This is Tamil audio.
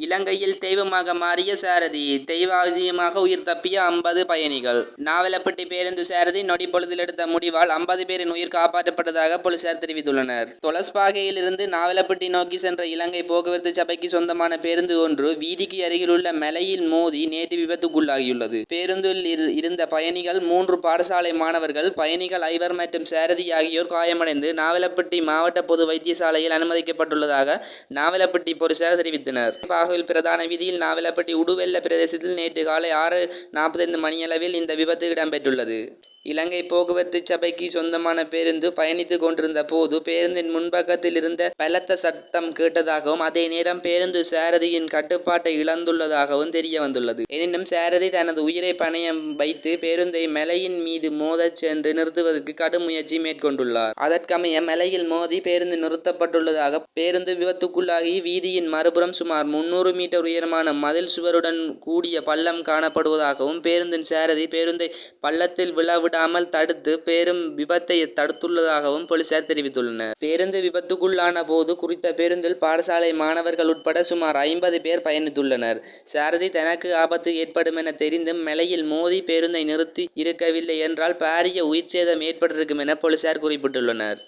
இலங்கையில் தெய்வமாக மாறிய சாரதி, தெய்வாதீனமாக உயிர் தப்பிய 50 பயணிகள். நாவலப்பிட்டி பேருந்து சாரதி நொடி பொழுதில் எடுத்த முடிவால் 50 பேரின் உயிர் காப்பாற்றப்பட்டதாக போலீசார் தெரிவித்துள்ளனர். தொலஸ்பாகையில் இருந்து நாவலப்பிட்டி நோக்கி சென்ற இலங்கை போக்குவரத்து சபைக்கு சொந்தமான பேருந்து ஒன்று வீதிக்கு அருகிலுள்ள மலையில் மோதி நேற்று விபத்துக்குள்ளாகியுள்ளது. பேருந்தில் இருந்த பயணிகள் 3 பாடசாலை மாணவர்கள், பயணிகள் 5 மற்றும் சாரதி ஆகியோர் காயமடைந்து நாவலப்பிட்டி மாவட்ட பொது வைத்தியசாலையில் அனுமதிக்கப்பட்டுள்ளதாக நாவலப்பிட்டி போலீசார் தெரிவித்தனர். பாகவில் பிரதான வீதியில் நாவலப்பிட்டி உடுவெல்ல பிரதேசத்தில் நேற்று காலை 6:45 மணியளவில் இந்த விபத்து இடம்பெற்றுள்ளது. இலங்கை போக்குவரத்து சபைக்கு சொந்தமான பேருந்து பயணித்துக் கொண்டிருந்த போது பேருந்தின் முன்பக்கத்தில் இருந்த பலத்த சத்தம் கேட்டதாகவும், அதே நேரம் பேருந்து சாரதியின் கட்டுப்பாட்டை இழந்துள்ளதாகவும் தெரிய வந்துள்ளது. எனினும் சாரதி தனது உயிரை பணயம் வைத்து பேருந்தை மலையின் மீது மோதச் சென்று நிறுத்துவதற்கு கடும் முயற்சி மேற்கொண்டுள்ளார். அதற்கமைய மலையில் மோதி பேருந்து நிறுத்தப்பட்டுள்ளதாக பேருந்து விபத்துக்குள்ளாகி வீதியின் மறுபுறம் சுமார் 300 மீட்டர் உயரமான மதில் சுவருடன் கூடிய பள்ளம் காணப்படுவதாகவும், பேருந்தின் சாரதி பேருந்தை பள்ளத்தில் விழவிடாமல் தடுத்து பெரும் விபத்தை தடுத்துள்ளதாகவும் போலீசார் தெரிவித்துள்ளனர். பேருந்து விபத்துக்குள்ளான போது குறித்த பேருந்தில் பாடசாலை மாணவர்கள் உட்பட சுமார் 50 பேர் பயணித்துள்ளனர். சாரதி தனக்கு ஆபத்து ஏற்படும் என தெரிந்தும் மலையில் மோதி பேருந்தை நிறுத்தி இருக்கவில்லை என்றால் பாரிய உயிர்ச்சேதம் ஏற்பட்டிருக்கும் என போலீசார் குறிப்பிட்டுள்ளனர்.